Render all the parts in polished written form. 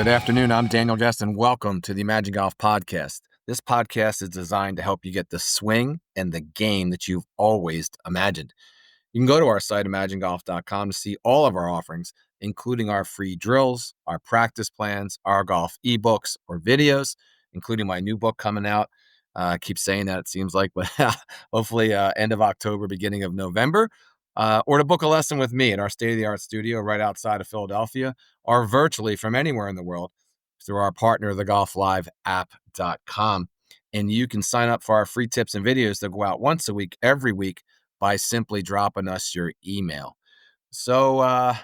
Good afternoon. I'm Daniel Guest, and welcome to the Imagen Golf Podcast. This podcast is designed to help you get the swing and the game that you've always imagined. You can go to our site, imagengolf.com, to see all of our offerings, including our free drills, our practice plans, our golf ebooks or videos, including my new book coming out. I keep saying that, it seems like, but hopefully end of October, beginning of November. Or to book a lesson with me in our state-of-the-art studio right outside of Philadelphia, or virtually from anywhere in the world through our partner, thegolfliveapp.com. And you can sign up for our free tips and videos that go out once a week, every week, by simply dropping us your email. So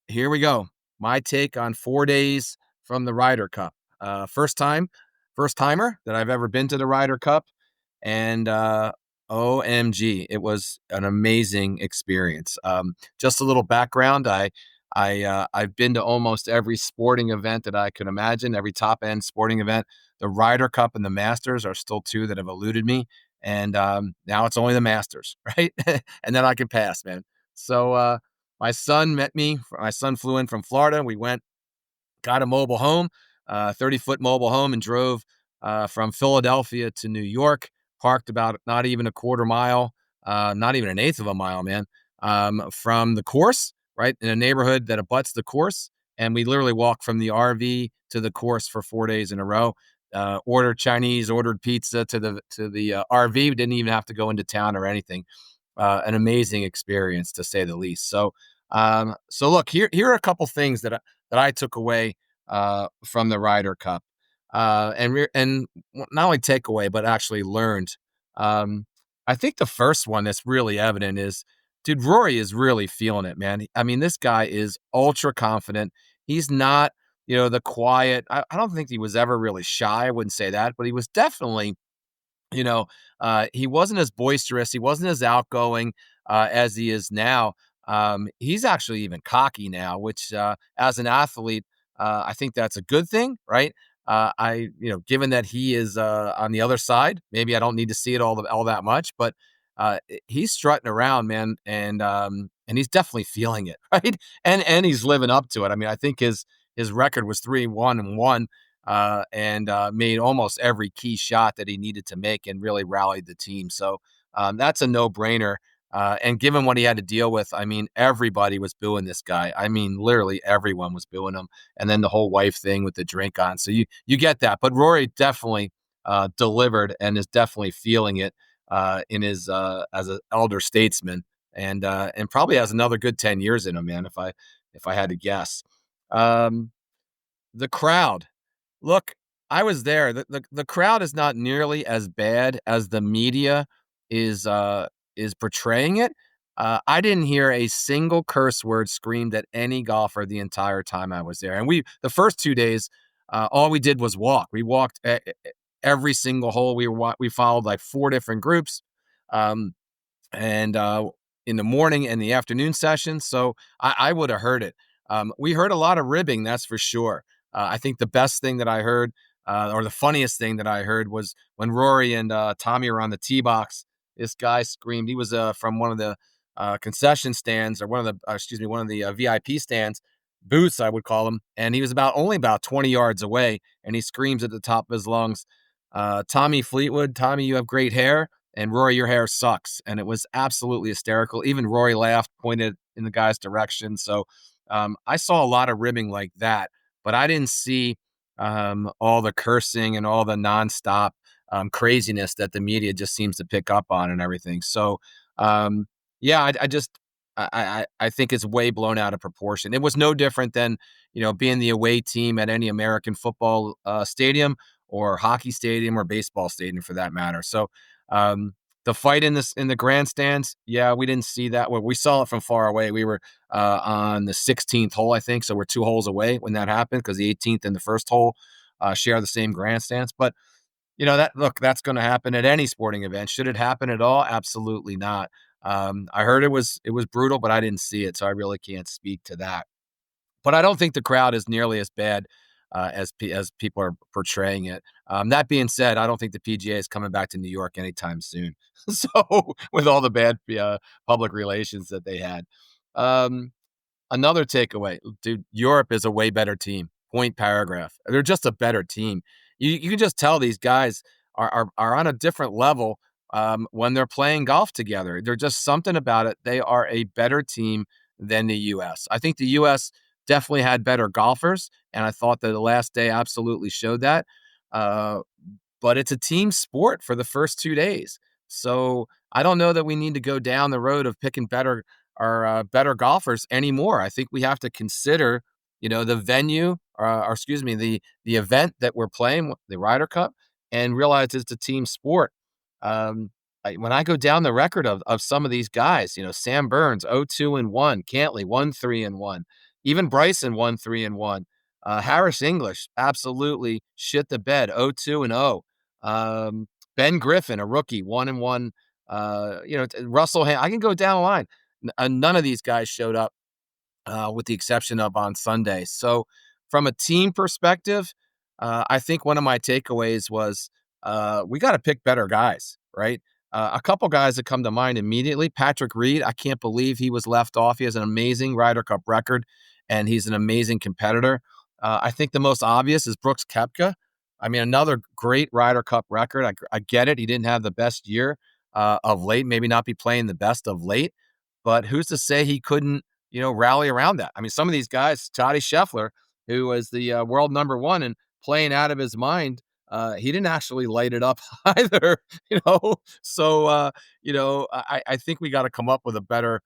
here we go. My take on 4 days from the Ryder Cup. First timer that I've ever been to the Ryder Cup. And OMG, it was an amazing experience. Just a little background. I've been to almost every sporting event that I could imagine, every top end sporting event. The Ryder Cup and the Masters are still two that have eluded me. And now it's only the Masters, right? And then I can pass, man. So my son met me. My son flew in from Florida. We went, got a mobile home, 30-foot mobile home, and drove from Philadelphia to New York. Parked about not even a quarter mile, not even an eighth of a mile, man, from the course, right, in a neighborhood that abuts the course. And we literally walked from the RV to the course for 4 days in a row. Ordered Chinese, ordered pizza to the RV. We didn't even have to go into town or anything. An amazing experience, to say the least. So look, here are a couple things that I took away from the Ryder Cup. And not only take away, but actually learned. I think the first one that's really evident is, dude, Rory is really feeling it, man. I mean, this guy is ultra confident. He's not, the quiet. I don't think he was ever really shy. I wouldn't say that, but he was definitely, he wasn't as boisterous. He wasn't as outgoing as he is now. He's actually even cocky now, which as an athlete, I think that's a good thing, right? Given that he is on the other side, maybe I don't need to see it all that much, but he's strutting around, man, and he's definitely feeling it, right? And he's living up to it. I mean, I think his record was 3-1-1, and made almost every key shot that he needed to make, and really rallied the team. So that's a no-brainer. And given what he had to deal with, I mean, everybody was booing this guy. I mean, literally everyone was booing him. And then the whole wife thing with the drink on. So you get that. But Rory definitely delivered, and is definitely feeling it in his as an elder statesman, and probably has another good 10 years in him, man, if I had to guess. The crowd. Look, I was there. The crowd is not nearly as bad as the media is portraying it. I didn't hear a single curse word screamed at any golfer the entire time I was there. And the first 2 days, all we did was walk. We walked every single hole. We followed like 4 different groups, and in the morning and the afternoon sessions. So I would have heard it. We heard a lot of ribbing, that's for sure. I think the best thing that I heard, or the funniest thing that I heard, was when Rory and Tommy were on the tee box. This guy screamed. He was from one of the concession stands, or one of the VIP stands, booths, I would call them. And he was only about 20 yards away, and he screams at the top of his lungs, Tommy Fleetwood, Tommy, you have great hair, and Rory, your hair sucks. And it was absolutely hysterical. Even Rory laughed, pointed in the guy's direction. So I saw a lot of ribbing like that, but I didn't see all the cursing and all the nonstop craziness that the media just seems to pick up on and everything. So, I think it's way blown out of proportion. It was no different than, being the away team at any American football stadium, or hockey stadium, or baseball stadium for that matter. So, the fight in the grandstands, we didn't see that. Well, we saw it from far away. We were on the 16th hole, I think. So we're 2 holes away when that happened, because the 18th and the first hole share the same grandstands. But that's going to happen at any sporting event. Should it happen at all? Absolutely not. I heard it was brutal, but I didn't see it, so I really can't speak to that. But I don't think the crowd is nearly as bad as people are portraying it. That being said, I don't think the PGA is coming back to New York anytime soon. So with all the bad public relations that they had. Another takeaway, dude, Europe is a way better team. point paragraph. They're just a better team. You can just tell these guys are on a different level when they're playing golf together. There's just something about it. They are a better team than the U.S. I think the U.S. definitely had better golfers, and I thought that the last day absolutely showed that. Uh, but it's a team sport for the first 2 days. So I don't know that we need to go down the road of picking better golfers anymore. I think we have to consider, the venue, or excuse me, the event that we're playing, the Ryder Cup, and realize it's a team sport. Um, when I go down the record of some of these guys, Sam Burns, 0-2-1, Cantley, 1-3-1, even Bryson, 1-3-1. Harris English, absolutely shit the bed, 0-2-0. Ben Griffin, a rookie, 1-1. Russell, I can go down the line. None of these guys showed up, with the exception of on Sunday. So, from a team perspective, I think one of my takeaways was we got to pick better guys, right? A couple guys that come to mind immediately. Patrick Reed, I can't believe he was left off. He has an amazing Ryder Cup record, and he's an amazing competitor. I think the most obvious is Brooks Koepka. I mean, another great Ryder Cup record. I get it. He didn't have the best year of late, maybe not be playing the best of late, but who's to say he couldn't, rally around that? I mean, some of these guys, Scotty Scheffler, who was the world number one and playing out of his mind, he didn't actually light it up either, So, I think we got to come up with a better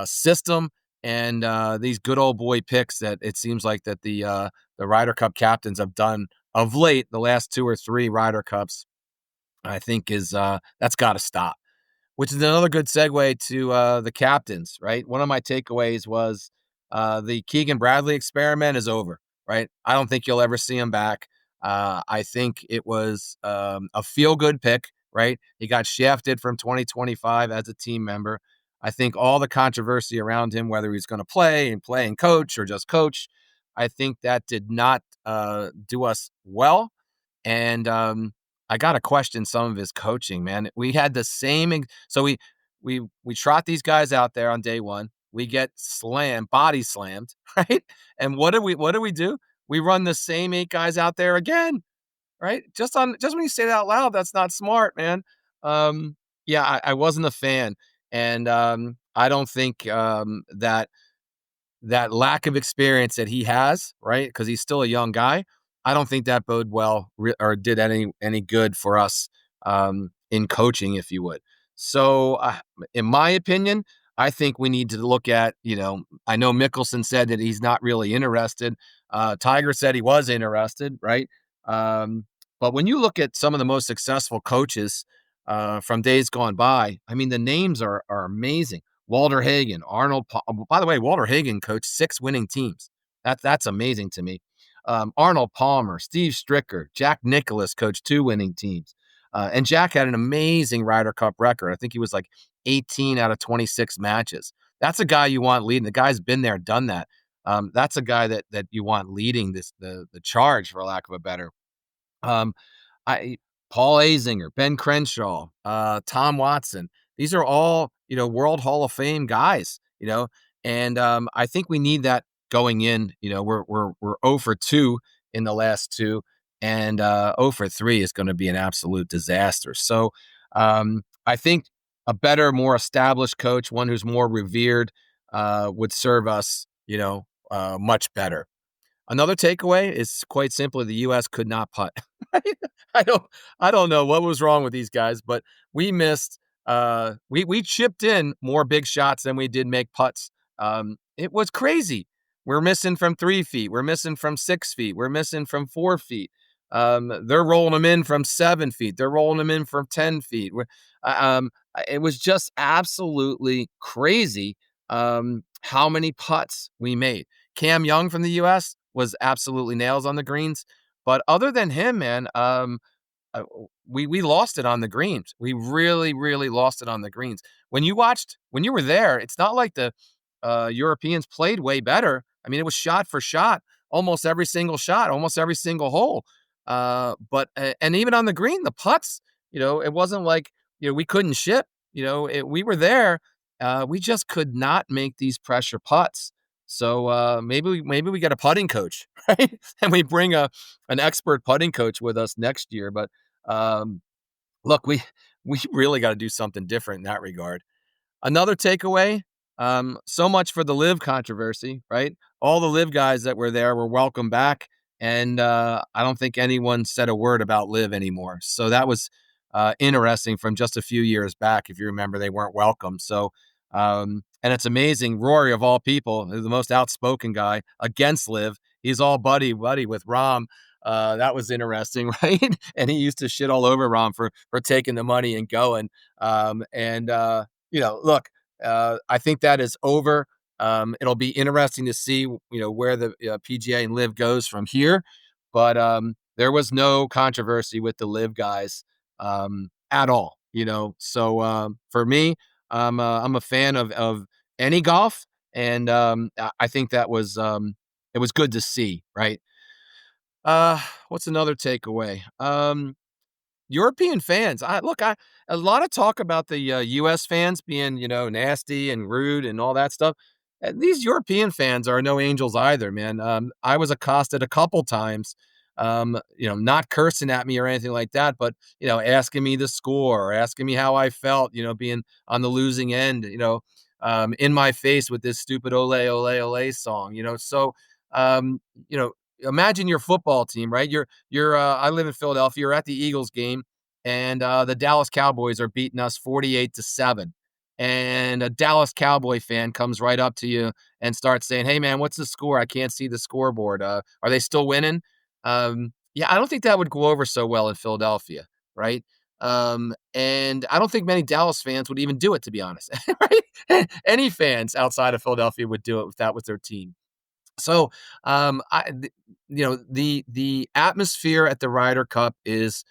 system and these good old boy picks that it seems like that the Ryder Cup captains have done of late, the last 2 or 3 Ryder Cups, I think is that's got to stop. Which is another good segue to the captains, right? One of my takeaways was the Keegan Bradley experiment is over, right? I don't think you'll ever see him back. I think it was a feel-good pick, right? He got shafted from 2025 as a team member. I think all the controversy around him, whether he's going to play and coach or just coach, I think that did not do us well. And I got to question some of his coaching, man. We had the same, so we trot these guys out there on day one. We get body slammed, right? And what do we do? We run the same 8 guys out there again, right? Just when you say that out loud, that's not smart, man. Yeah, I wasn't a fan, and I don't think that lack of experience that he has, right? Because he's still a young guy. I don't think that bode well or did any good for us in coaching, if you would. So, in my opinion, I think we need to look at, I know Mickelson said that he's not really interested. Tiger said he was interested, right? But when you look at some of the most successful coaches from days gone by, I mean, the names are amazing. Walter Hagen, by the way, Walter Hagen coached 6 winning teams. That's amazing to me. Arnold Palmer, Steve Stricker, Jack Nicklaus coached 2 winning teams. And Jack had an amazing Ryder Cup record. I think he was like 18 out of 26 matches. That's a guy you want leading. The guy's been there, done that. That's a guy that you want leading the charge, for lack of a better. Um, I Paul Azinger, Ben Crenshaw, Tom Watson. These are all, World Hall of Fame guys, and I think we need that going in. We're 0 for 2 in the last 2, and 0 for 3 is going to be an absolute disaster. So I think a better, more established coach, one who's more revered, would serve us, much better. Another takeaway is quite simply the U.S. could not putt. I don't know what was wrong with these guys, but we missed. We chipped in more big shots than we did make putts. It was crazy. We're missing from 3 feet. We're missing from 6 feet. We're missing from 4 feet. They're rolling them in from 7 feet. They're rolling them in from 10 feet. It was just absolutely crazy how many putts we made. Cam Young from the U.S. was absolutely nails on the greens. But other than him, man, we lost it on the greens. We really, really lost it on the greens. When you were there, it's not like the Europeans played way better. I mean, it was shot for shot, almost every single shot, almost every single hole. And even on the green, the putts, it wasn't like, we couldn't ship. We were there. We just could not make these pressure putts. So maybe we get a putting coach, right? And we bring an expert putting coach with us next year. But um, look, we really got to do something different in that regard. Another takeaway, so much for the live controversy, right? All the live guys that were there were welcome back, and I don't think anyone said a word about live anymore. So that was interesting from just a few years back. If you remember, they weren't welcome. So, and it's amazing. Rory, of all people, the most outspoken guy against live, he's all buddy with Rom. That was interesting, right? And he used to shit all over Rom for taking the money and going. Look, I think that is over. It'll be interesting to see, where the PGA and Live goes from here. But there was no controversy with the Live guys at all. So for me, I'm a fan of any golf, and I think that was it was good to see. Right. What's another takeaway? European fans. A lot of talk about the U.S. fans being, nasty and rude and all that stuff. These European fans are no angels either, man. I was accosted a couple times, not cursing at me or anything like that, but asking me the score, or asking me how I felt, being on the losing end, in my face with this stupid "Ole Ole Ole" song, So, um, you know, imagine your football team, right? You're I live in Philadelphia. You're at the Eagles game, and the Dallas Cowboys are beating us 48-7. And a Dallas Cowboy fan comes right up to you and starts saying, "Hey man, what's the score? I can't see the scoreboard. Are they still winning?" Yeah, I don't think that would go over so well in Philadelphia, right? And I don't think many Dallas fans would even do it, to be honest. Right? Any fans outside of Philadelphia would do it if that was their team. So, the atmosphere at the Ryder Cup is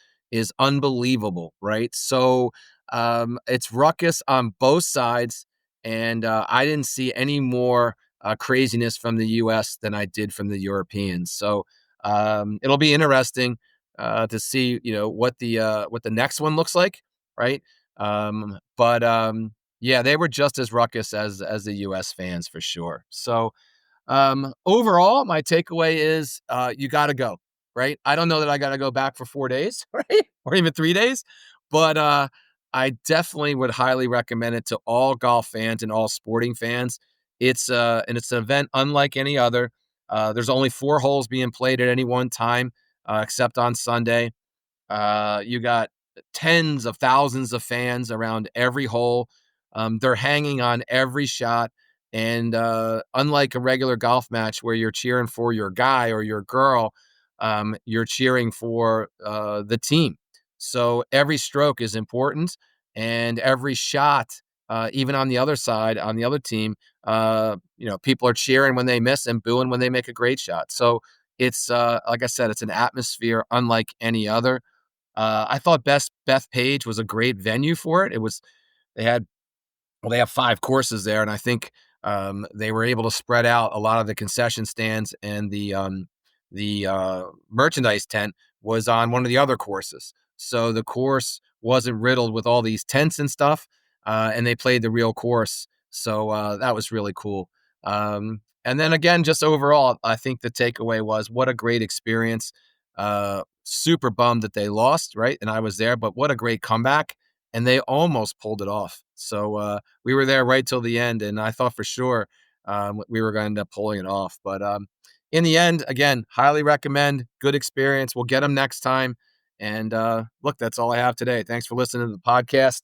unbelievable, right? So, it's ruckus on both sides, and I didn't see any more craziness from the U.S. than I did from the Europeans. So, it'll be interesting to see, what the next one looks like, right? But yeah, they were just as ruckus as the U.S. fans for sure. So. Overall, my takeaway is you got to go, right? I don't know that I got to go back for 4 days, right? Or even 3 days, but I definitely would highly recommend it to all golf fans and all sporting fans. It's an event unlike any other. There's only 4 holes being played at any one time, except on Sunday. You got tens of thousands of fans around every hole. They're hanging on every shot. And unlike a regular golf match where you're cheering for your guy or your girl, you're cheering for the team. So every stroke is important, and every shot, even on the other side, on the other team, people are cheering when they miss and booing when they make a great shot. So it's like I said, it's an atmosphere unlike any other. I thought Bethpage was a great venue for it. They had they have 5 courses there, and I think they were able to spread out a lot of the concession stands, and the merchandise tent was on one of the other courses. So the course wasn't riddled with all these tents and stuff, and they played the real course. So that was really cool. And then again, just overall, I think the takeaway was what a great experience. Super bummed that they lost, right? And I was there, but what a great comeback. And they almost pulled it off. So we were there right till the end, and I thought for sure we were going to end up pulling it off. But in the end, again, highly recommend. Good experience. We'll get them next time. And look, that's all I have today. Thanks for listening to the podcast.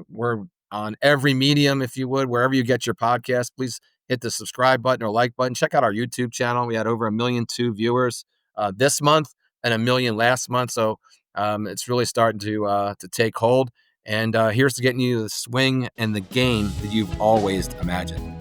We're on every medium, if you would, wherever you get your podcast. Please hit the subscribe button or like button. Check out our YouTube channel. We had over 1.2 million viewers this month and 1 million last month. So it's really starting to take hold. And here's to getting you the swing and the game that you've always imagined.